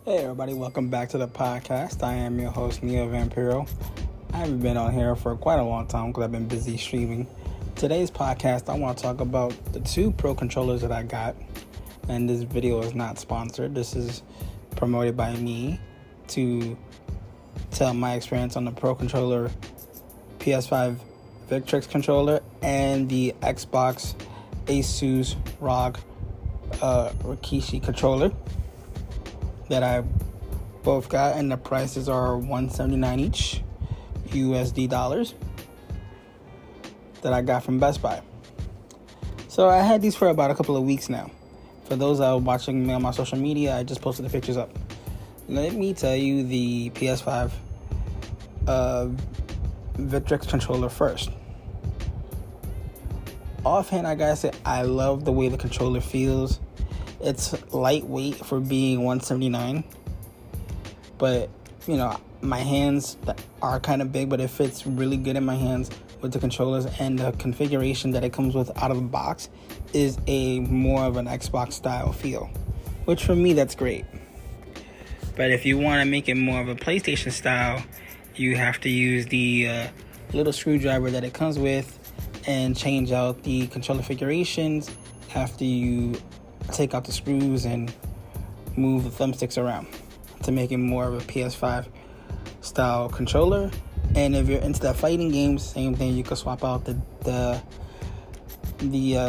Hey everybody, welcome back to the podcast. I am your host, Neo Vampiro. I haven't been on here for quite a long time because I've been busy streaming. Today's podcast, I want to talk about the two Pro controllers that I got. And this video is not sponsored. This is promoted by me to tell my experience on the Pro controller, PS5 Victrix controller, and the Xbox Asus ROG Rikishi controller that I both got, and the prices are $179 each USD dollars that I got from Best Buy. So I had these for about a couple of weeks now. For those that are watching me on my social media, I just posted the pictures up. Let me tell you the PS5 Victrix controller first. Offhand, I gotta say, I love the way the controller feels. It's lightweight for being $179, but you know, my hands are kind of big, but it fits really good in my hands with the controllers, and the configuration that it comes with out of the box is a more of an Xbox style feel, which for me, that's great. But if you want to make it more of a PlayStation style, you have to use the little screwdriver that it comes with and change out the controller configurations after you take out the screws and move the thumbsticks around to make it more of a PS5 style controller. And if you're into the fighting games, same thing. You can swap out the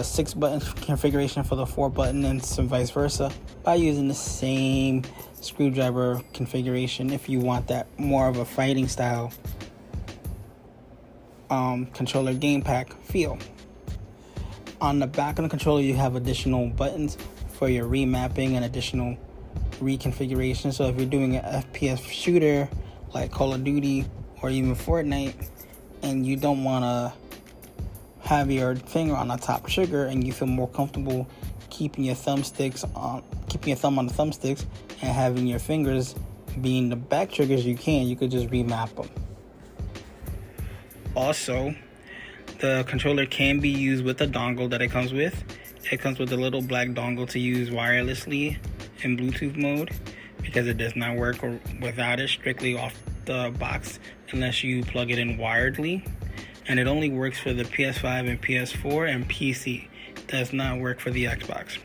6 button configuration for the 4 button and some vice versa by using the same screwdriver configuration if you want that more of a fighting style controller game pack feel. On the back of the controller, you have additional buttons for your remapping and additional reconfiguration. So if you're doing an FPS shooter like Call of Duty or even Fortnite, and you don't want to have your finger on the top trigger, and you feel more comfortable keeping your thumb on the thumbsticks and having your fingers being the back triggers, you could just remap them. Also, the controller can be used with the dongle that it comes with. It comes with a little black dongle to use wirelessly in Bluetooth mode, because it does not work without it strictly off the box unless you plug it in wiredly. And it only works for the PS5 and PS4 and PC. It does not work for the Xbox.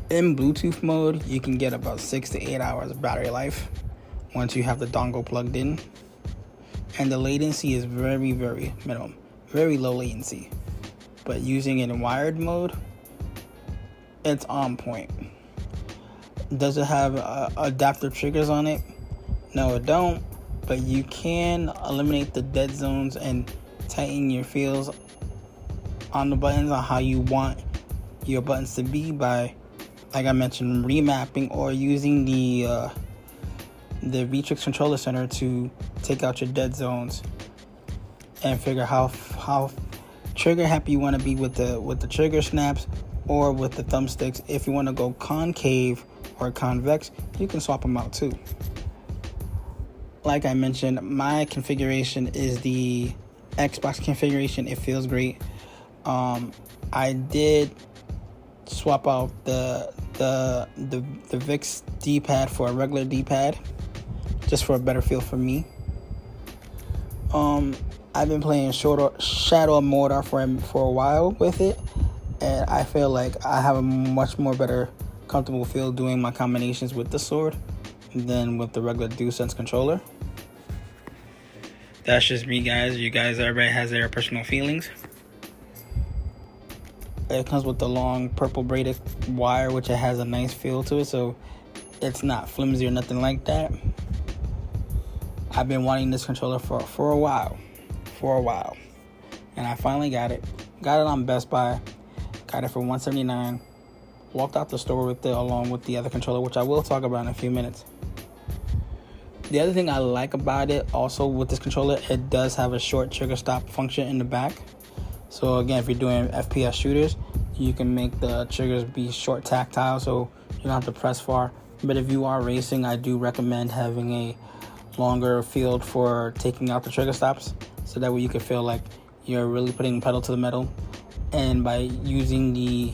In Bluetooth mode, you can get about 6 to 8 hours of battery life once you have the dongle plugged in. And the latency is very, very minimum. Very low latency. But using it in wired mode, it's on point. Does it have adaptive triggers on it? No, it don't. But you can eliminate the dead zones and tighten your feels on the buttons on how you want your buttons to be by, like I mentioned, remapping or using the Victrix Controller Center to take out your dead zones and figure how trigger happy you want to be with the trigger snaps or with the thumbsticks. If you want to go concave or convex, you can swap them out too. Like I mentioned, my configuration is the Xbox configuration. It feels great. I did swap out the VIX D-pad for a regular D-pad, just for a better feel for me. I've been playing Shadow Mordor for a while with it, and I feel like I have a much more better comfortable feel doing my combinations with the sword than with the regular DualSense controller. That's just me, guys. Everybody has their personal feelings. It comes with the long purple braided wire, which it has a nice feel to it, so it's not flimsy or nothing like that. I've been wanting this controller for a while, and I finally got it. Got it on Best Buy. Got it for $179. Walked out the store with it along with the other controller, which I will talk about in a few minutes. The other thing I like about it also with this controller, it does have a short trigger stop function in the back. So again, if you're doing FPS shooters, you can make the triggers be short tactile, so you don't have to press far. But if you are racing, I do recommend having a longer field for taking out the trigger stops, so that way you can feel like you're really putting pedal to the metal. And by using the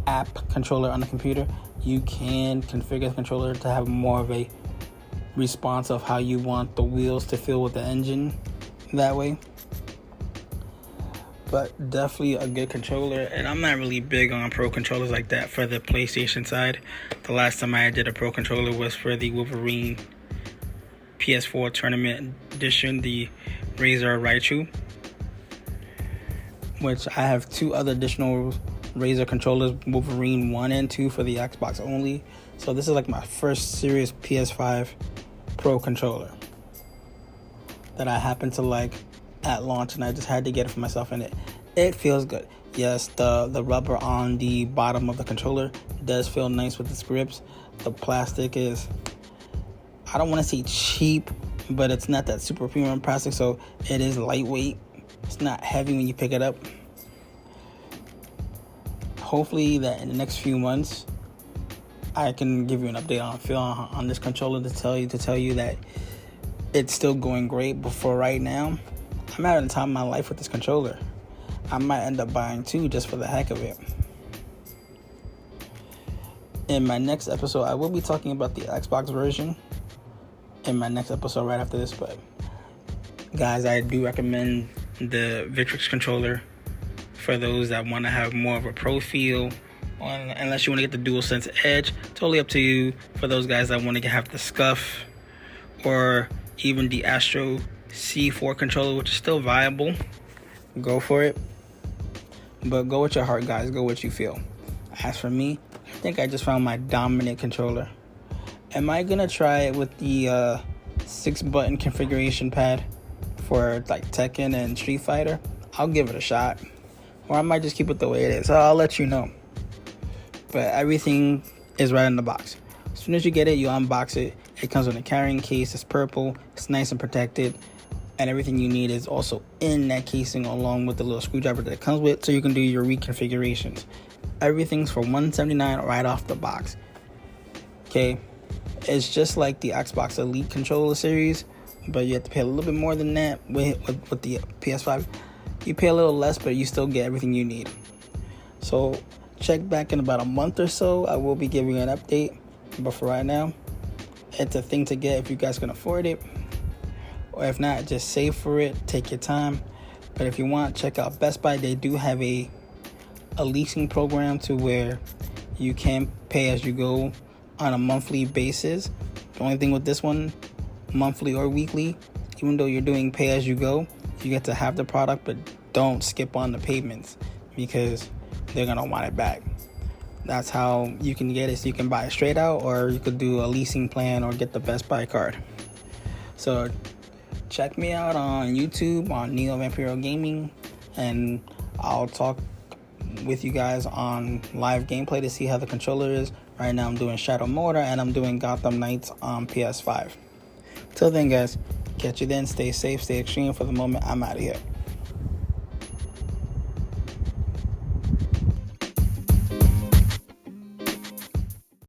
app controller on the computer, you can configure the controller to have more of a response of how you want the wheels to feel with the engine that way. But definitely a good controller, and I'm not really big on pro controllers like that for the PlayStation side. The last time I did a pro controller was for the Wolverine PS4 Tournament Edition, the Razer Raichu, which I have 2 other additional Razer controllers, Wolverine 1 and 2 for the Xbox only. So this is like my first serious PS5 Pro controller that I happened to like at launch, and I just had to get it for myself, and it feels good. Yes, the rubber on the bottom of the controller does feel nice with its grips. The plastic is, I don't want to say cheap, but it's not that super premium plastic, so it is lightweight. It's not heavy when you pick it up. Hopefully that in the next few months I can give you an update on this controller to tell you that it's still going great. But for right now, I'm having the time of my life with this controller. I might end up buying 2 just for the heck of it. In my next episode, I will be talking about the Xbox version in my next episode right after this. But guys, I do recommend the Victrix controller for those that want to have more of a pro feel. Unless you want to get the DualSense Edge, totally up to you. For those guys that want to have the SCUF or even the Astro C4 controller, which is still viable, go for it. But go with your heart, guys. Go what you feel. As for me, I think I just found my dominant controller. Am I gonna try it with the 6-button configuration pad for like Tekken and Street Fighter? I'll give it a shot. Or I might just keep it the way it is. So I'll let you know. But everything is right in the box. As soon as you get it, you unbox it. It comes with a carrying case. It's purple. It's nice and protected. And everything you need is also in that casing, along with the little screwdriver that it comes with, so you can do your reconfigurations. Everything's for $179 right off the box. Okay, it's just like the Xbox Elite controller series, but you have to pay a little bit more than that with the PS5. You pay a little less, but you still get everything you need. So check back in about a month or so. I will be giving you an update. But for right now, it's a thing to get if you guys can afford it. Or if not, just save for it. Take your time. But if you want, check out Best Buy. They do have a leasing program to where you can pay as you go on a monthly basis. The only thing with this one, monthly or weekly, even though you're doing pay as you go, you get to have the product, but don't skip on the payments because they're gonna want it back. That's how you can get it. So you can buy it straight out, or you could do a leasing plan or get the Best Buy card. So check me out on YouTube on Neo Vampiro Gaming, and I'll talk with you guys on live gameplay to see how the controller is. Right now I'm doing Shadow Mortar and I'm doing Gotham Knights on PS5. Till then, guys, catch you then. Stay safe, stay extreme. For the moment, I'm out of here.